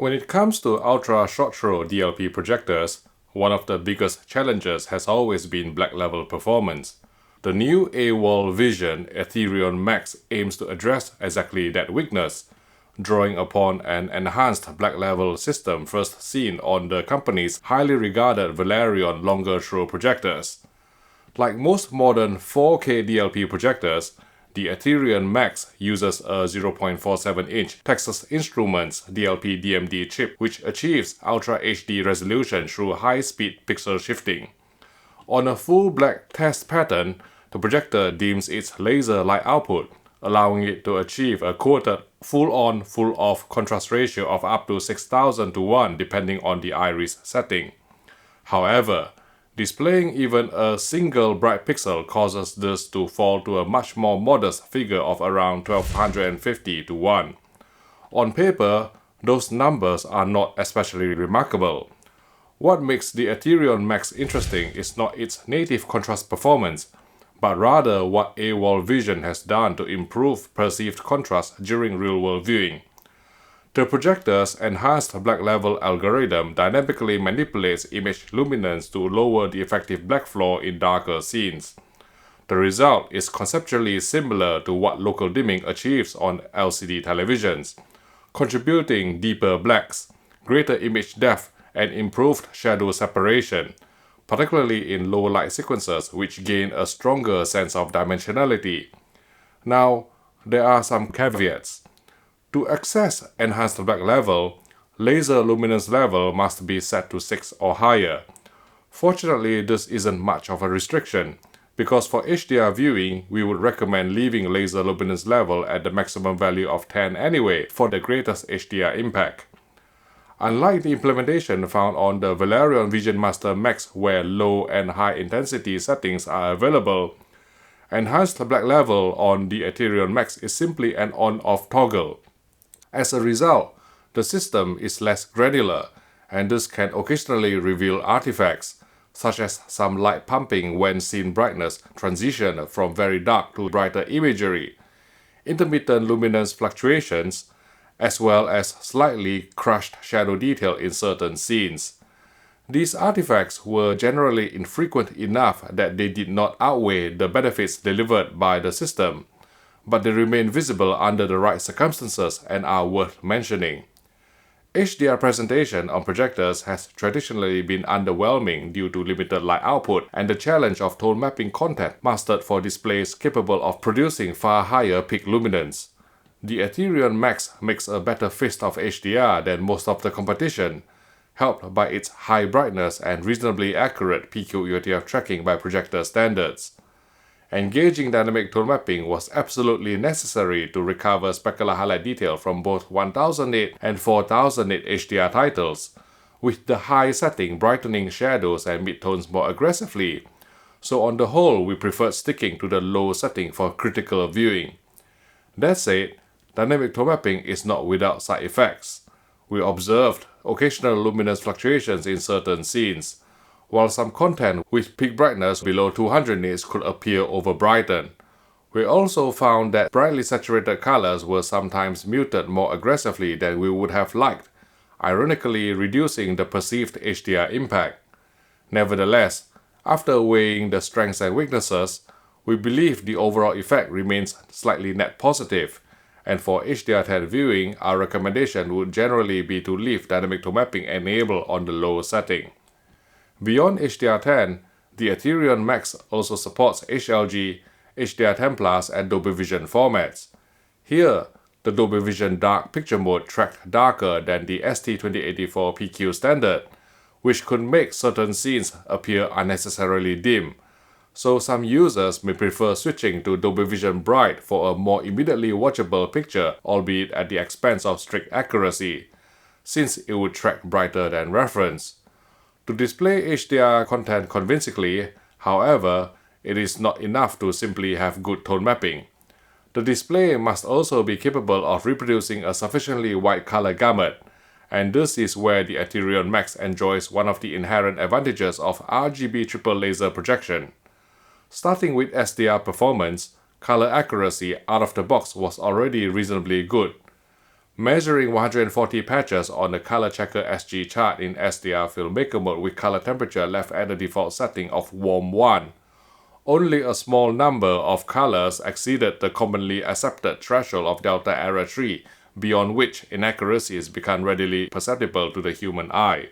When it comes to ultra short throw DLP projectors, one of the biggest challenges has always been black level performance. The new AWOL Vision Aetherion Max aims to address exactly that weakness, drawing upon an enhanced black level system first seen on the company's highly regarded Valerion longer throw projectors. Like most modern 4K DLP projectors, the Aetherion Max uses a 0.47-inch Texas Instruments DLP DMD chip which achieves Ultra HD resolution through high-speed pixel shifting. On a full black test pattern, the projector dims its laser light output, allowing it to achieve a quoted full-on, full-off contrast ratio of up to 6,000 to 1 depending on the iris setting. However, displaying even a single bright pixel causes this to fall to a much more modest figure of around 1250 to 1. On paper, those numbers are not especially remarkable. What makes the Aetherion Max interesting is not its native contrast performance, but rather what AWOL Vision has done to improve perceived contrast during real-world viewing. The projector's enhanced black level algorithm dynamically manipulates image luminance to lower the effective black floor in darker scenes. The result is conceptually similar to what local dimming achieves on LCD televisions, contributing deeper blacks, greater image depth, and improved shadow separation, particularly in low light sequences which gain a stronger sense of dimensionality. Now, there are some caveats. To access enhanced black level, laser luminance level must be set to 6 or higher. Fortunately, this isn't much of a restriction, because for HDR viewing, we would recommend leaving laser luminance level at the maximum value of 10 anyway for the greatest HDR impact. Unlike the implementation found on the Valerion Vision Master Max where low and high intensity settings are available, enhanced black level on the Aetherion Max is simply an on-off toggle. As a result, the system is less granular, and this can occasionally reveal artifacts, such as some light pumping when scene brightness transition from very dark to brighter imagery, intermittent luminance fluctuations, as well as slightly crushed shadow detail in certain scenes. These artifacts were generally infrequent enough that they did not outweigh the benefits delivered by the system, but they remain visible under the right circumstances and are worth mentioning. HDR presentation on projectors has traditionally been underwhelming due to limited light output and the challenge of tone mapping content mastered for displays capable of producing far higher peak luminance. The Aetherion Max makes a better fist of HDR than most of the competition, helped by its high brightness and reasonably accurate PQ-UTF tracking by projector standards. Engaging dynamic tone mapping was absolutely necessary to recover specular highlight detail from both 1008 and 4008 HDR titles, with the high setting brightening shadows and midtones more aggressively, so on the whole we preferred sticking to the low setting for critical viewing. That said, dynamic tone mapping is not without side effects. We observed occasional luminance fluctuations in certain scenes, while some content with peak brightness below 200 nits could appear over-brightened. We also found that brightly saturated colors were sometimes muted more aggressively than we would have liked, ironically reducing the perceived HDR impact. Nevertheless, after weighing the strengths and weaknesses, we believe the overall effect remains slightly net positive, and for HDR10 viewing, our recommendation would generally be to leave dynamic tone mapping enabled on the low setting. Beyond HDR10, the Aetherion Max also supports HLG, HDR10 Plus, and Dolby Vision formats. Here, the Dolby Vision Dark Picture Mode tracked darker than the ST2084 PQ standard, which could make certain scenes appear unnecessarily dim, so some users may prefer switching to Dolby Vision Bright for a more immediately watchable picture, albeit at the expense of strict accuracy, since it would track brighter than reference. To display HDR content convincingly, however, it is not enough to simply have good tone mapping. The display must also be capable of reproducing a sufficiently wide color gamut, and this is where the Aetherion Max enjoys one of the inherent advantages of RGB triple laser projection. Starting with SDR performance, color accuracy out of the box was already reasonably good. Measuring 140 patches on the Color Checker SG chart in SDR Filmmaker mode with color temperature left at the default setting of warm 1, only a small number of colors exceeded the commonly accepted threshold of delta error 3, beyond which inaccuracies become readily perceptible to the human eye.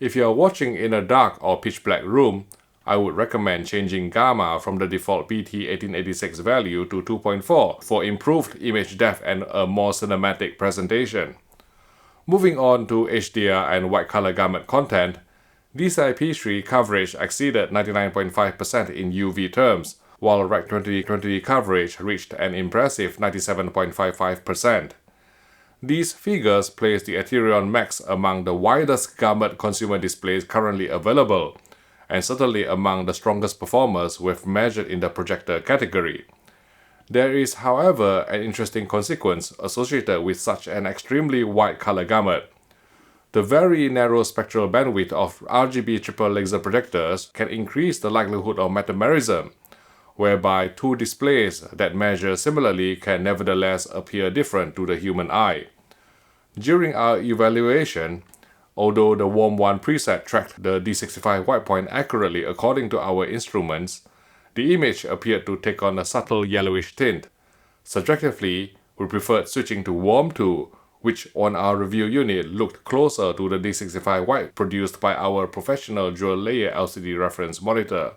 If you are watching in a dark or pitch black room, I would recommend changing gamma from the default PT1886 value to 2.4 for improved image depth and a more cinematic presentation. Moving on to HDR and white color gamut content, DCI-P3 coverage exceeded 99.5% in UV terms, while Rec 2020 coverage reached an impressive 97.55%. These figures place the Aetherion Max among the widest gamut consumer displays currently available, and certainly among the strongest performers we've measured in the projector category. There is, however, an interesting consequence associated with such an extremely wide color gamut. The very narrow spectral bandwidth of RGB triple laser projectors can increase the likelihood of metamerism, whereby two displays that measure similarly can nevertheless appear different to the human eye. During our evaluation, although the warm 1 preset tracked the D65 white point accurately according to our instruments, the image appeared to take on a subtle yellowish tint. Subjectively, we preferred switching to warm 2, which on our review unit looked closer to the D65 white produced by our professional dual-layer LCD reference monitor.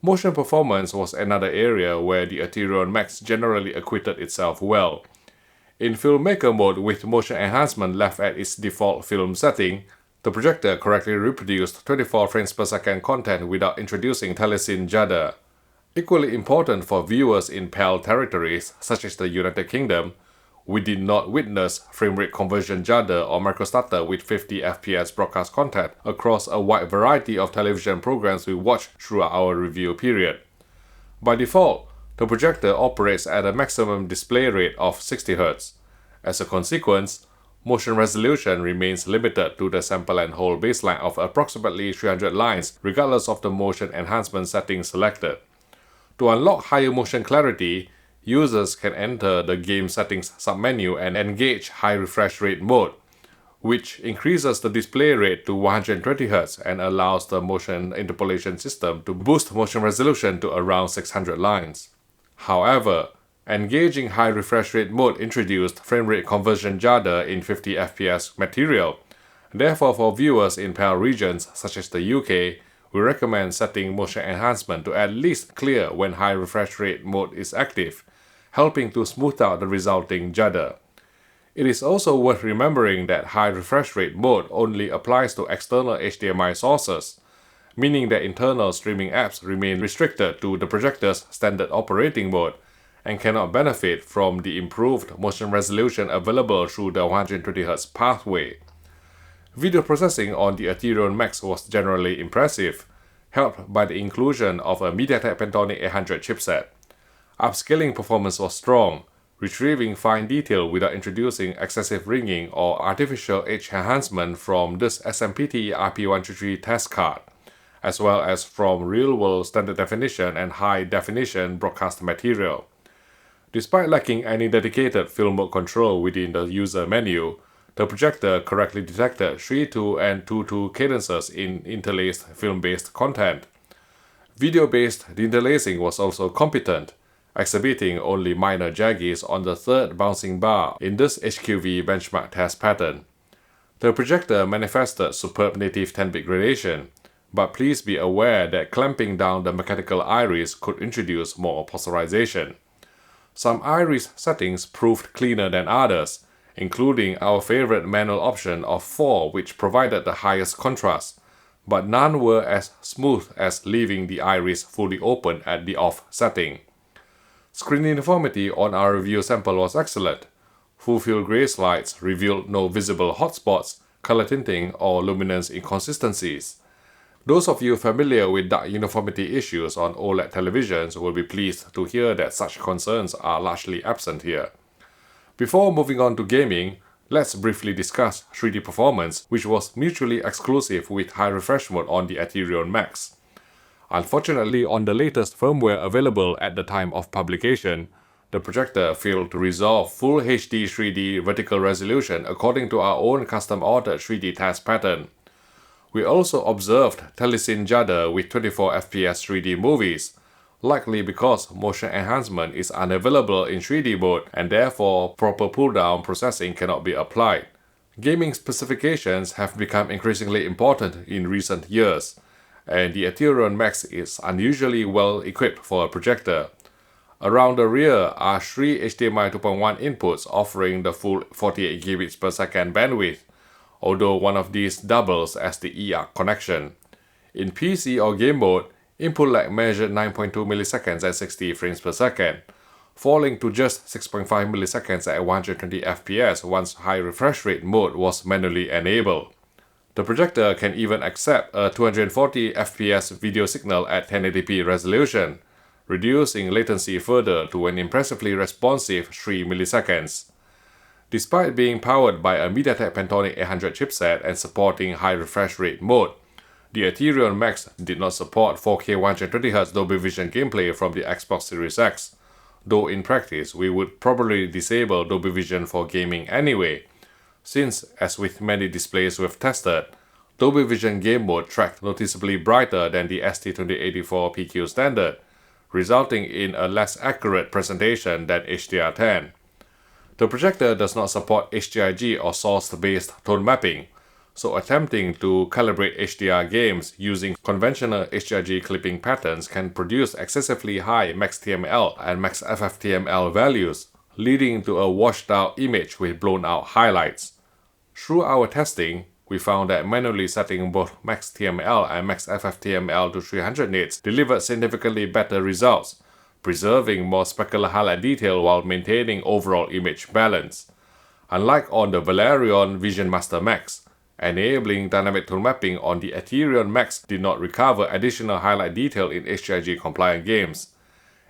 Motion performance was another area where the Aetherion Max generally acquitted itself well. In Filmmaker mode with motion enhancement left at its default film setting, the projector correctly reproduced 24 frames per second content without introducing telecine judder. Equally important for viewers in PAL territories such as the United Kingdom, we did not witness frame rate conversion judder or microstutter with 50 FPS broadcast content across a wide variety of television programs we watched throughout our review period. By default, the projector operates at a maximum display rate of 60 Hz. As a consequence, motion resolution remains limited to the sample and hold baseline of approximately 300 lines regardless of the motion enhancement settings selected. To unlock higher motion clarity, users can enter the game settings submenu and engage high refresh rate mode, which increases the display rate to 120 Hz and allows the motion interpolation system to boost motion resolution to around 600 lines. However, engaging high refresh rate mode introduced frame rate conversion judder in 50 FPS material. Therefore, for viewers in PAL regions such as the UK, we recommend setting motion enhancement to at least clear when high refresh rate mode is active, helping to smooth out the resulting judder. It is also worth remembering that high refresh rate mode only applies to external HDMI sources, meaning that internal streaming apps remain restricted to the projector's standard operating mode and cannot benefit from the improved motion resolution available through the 120 Hz pathway. Video processing on the Aetherion Max was generally impressive, helped by the inclusion of a MediaTek Pentonic 800 chipset. Upscaling performance was strong, retrieving fine detail without introducing excessive ringing or artificial edge enhancement from this SMPTE RP133 test card, as well as from real-world standard definition and high-definition broadcast material. Despite lacking any dedicated film mode control within the user menu, the projector correctly detected 3-2 and 2-2 cadences in interlaced film-based content. Video-based interlacing was also competent, exhibiting only minor jaggies on the third bouncing bar in this HQV benchmark test pattern. The projector manifested superb native 10-bit gradation, but please be aware that clamping down the mechanical iris could introduce more polarization. Some iris settings proved cleaner than others, including our favorite manual option of 4, which provided the highest contrast, but none were as smooth as leaving the iris fully open at the off setting. Screen uniformity on our review sample was excellent. Full-field gray slides revealed no visible hotspots, color tinting, or luminance inconsistencies. Those of you familiar with dark uniformity issues on OLED televisions will be pleased to hear that such concerns are largely absent here. Before moving on to gaming, let's briefly discuss 3D performance, which was mutually exclusive with high refresh mode on the Aetherion Max. Unfortunately, on the latest firmware available at the time of publication, The projector failed to resolve full HD 3D vertical resolution according to our own custom-authored 3D test pattern. We also observed telecine judder with 24 FPS 3D movies, likely because motion enhancement is unavailable in 3D mode and therefore proper pull-down processing cannot be applied. Gaming specifications have become increasingly important in recent years, and the Aetherion Max is unusually well equipped for a projector. Around the rear are 3 HDMI 2.1 inputs offering the full 48 gigabits per second bandwidth, although one of these doubles as the eARC connection. In PC or game mode, input lag measured 9.2 milliseconds at 60 frames per second, falling to just 6.5 milliseconds at 120 FPS once high refresh rate mode was manually enabled. The projector can even accept a 240 FPS video signal at 1080p resolution, reducing latency further to an impressively responsive 3 milliseconds. Despite being powered by a MediaTek Pantonic 800 chipset and supporting high refresh rate mode, the Aetherion Max did not support 4K 120Hz Dolby Vision gameplay from the Xbox Series X, though in practice we would probably disable Dolby Vision for gaming anyway, since, as with many displays we've tested, Dolby Vision game mode tracked noticeably brighter than the ST2084 PQ standard, resulting in a less accurate presentation than HDR10. The projector does not support HDRG or source-based tone mapping, so attempting to calibrate HDR games using conventional HDRG clipping patterns can produce excessively high max TML and max FFTML values, leading to a washed-out image with blown-out highlights. Through our testing, we found that manually setting both max TML and max FFTML to 300 nits delivered significantly better results, preserving more specular highlight detail while maintaining overall image balance. Unlike on the Valerion Vision Master Max, enabling dynamic tone mapping on the Aetherion Max did not recover additional highlight detail in HDRG-compliant games.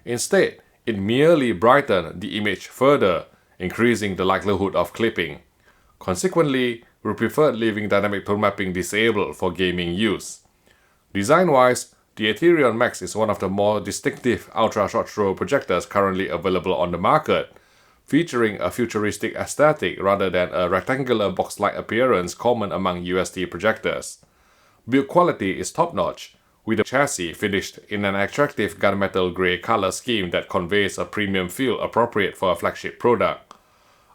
Instead, it merely brightened the image further, increasing the likelihood of clipping. Consequently, we preferred leaving dynamic tone mapping disabled for gaming use. Design-wise, the Aetherion Max is one of the more distinctive ultra-short-throw projectors currently available on the market, featuring a futuristic aesthetic rather than a rectangular box-like appearance common among UST projectors. Build quality is top-notch, with the chassis finished in an attractive gunmetal grey color scheme that conveys a premium feel appropriate for a flagship product.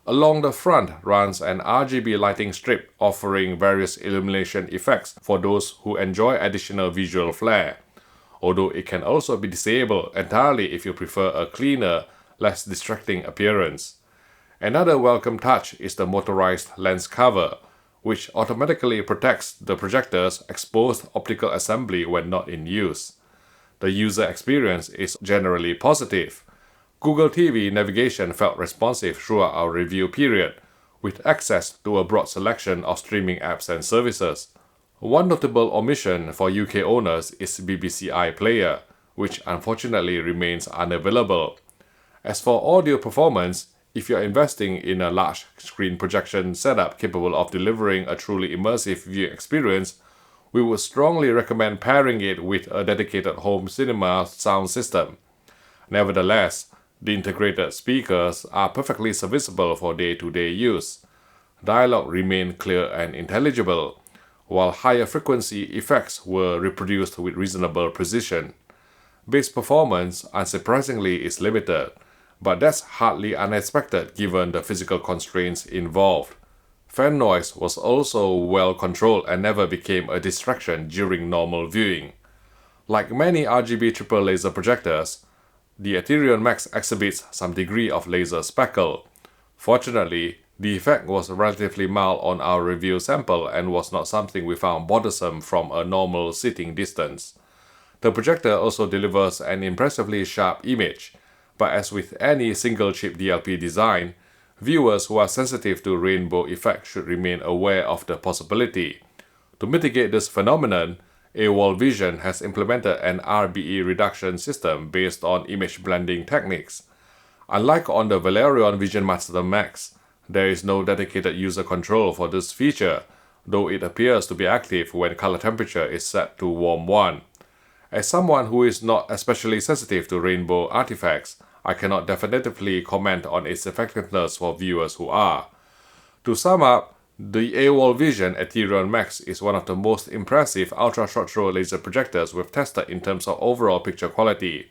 Along the front runs an RGB lighting strip offering various illumination effects for those who enjoy additional visual flair, although it can also be disabled entirely if you prefer a cleaner, less distracting appearance. Another welcome touch is the motorized lens cover, which automatically protects the projector's exposed optical assembly when not in use. The user experience is generally positive. Google TV navigation felt responsive throughout our review period, with access to a broad selection of streaming apps and services. One notable omission for UK owners is BBC iPlayer, which unfortunately remains unavailable. As for audio performance, if you're investing in a large screen projection setup capable of delivering a truly immersive viewing experience, we would strongly recommend pairing it with a dedicated home cinema sound system. Nevertheless, the integrated speakers are perfectly serviceable for day-to-day use. Dialogue remained clear and intelligible, while higher frequency effects were reproduced with reasonable precision. Bass performance, unsurprisingly, is limited, but that's hardly unexpected given the physical constraints involved. Fan noise was also well controlled and never became a distraction during normal viewing. Like many RGB triple laser projectors, the Aetherion Max exhibits some degree of laser speckle. Fortunately, the effect was relatively mild on our review sample and was not something we found bothersome from a normal sitting distance. The projector also delivers an impressively sharp image, but as with any single-chip DLP design, viewers who are sensitive to rainbow effect should remain aware of the possibility. To mitigate this phenomenon, AWOL Vision has implemented an RBE reduction system based on image blending techniques. Unlike on the Valerion Vision Master Max, there is no dedicated user control for this feature, though it appears to be active when color temperature is set to warm 1. As someone who is not especially sensitive to rainbow artifacts, I cannot definitively comment on its effectiveness for viewers who are. To sum up, the AWOL Vision Aetherion Max is one of the most impressive ultra-short-throw laser projectors we've tested in terms of overall picture quality.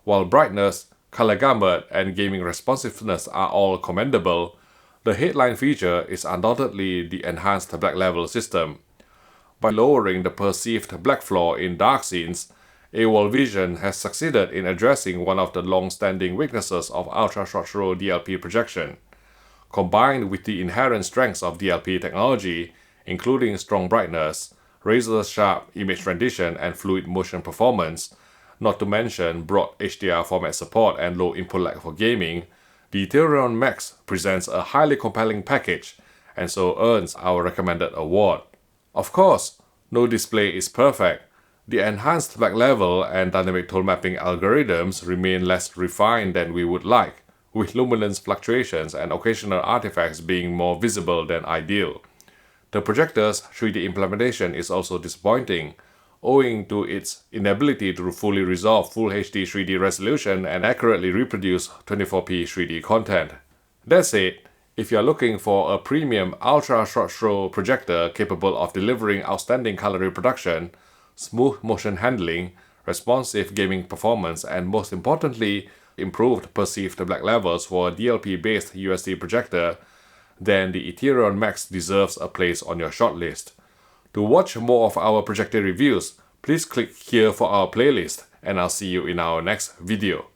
While brightness, color gamut, and gaming responsiveness are all commendable, the headline feature is undoubtedly the enhanced black level system. By lowering the perceived black floor in dark scenes, AWOL Vision has succeeded in addressing one of the long-standing weaknesses of ultra-short-throw DLP projection. Combined with the inherent strengths of DLP technology, including strong brightness, razor-sharp image rendition, and fluid motion performance, not to mention broad HDR format support and low input lag for gaming, the Aetherion Max presents a highly compelling package and so earns our recommended award. Of course, no display is perfect. The enhanced black level and dynamic tone mapping algorithms remain less refined than we would like, with luminance fluctuations and occasional artifacts being more visible than ideal. The projector's 3D implementation is also disappointing, owing to its inability to fully resolve Full HD 3D resolution and accurately reproduce 24p 3D content. That said, if you're looking for a premium ultra-short-throw projector capable of delivering outstanding color reproduction, smooth motion handling, responsive gaming performance, and most importantly, improved perceived black levels for a DLP-based UST projector, then the Aetherion Max deserves a place on your shortlist. To watch more of our projector reviews, please click here for our playlist, and I'll see you in our next video.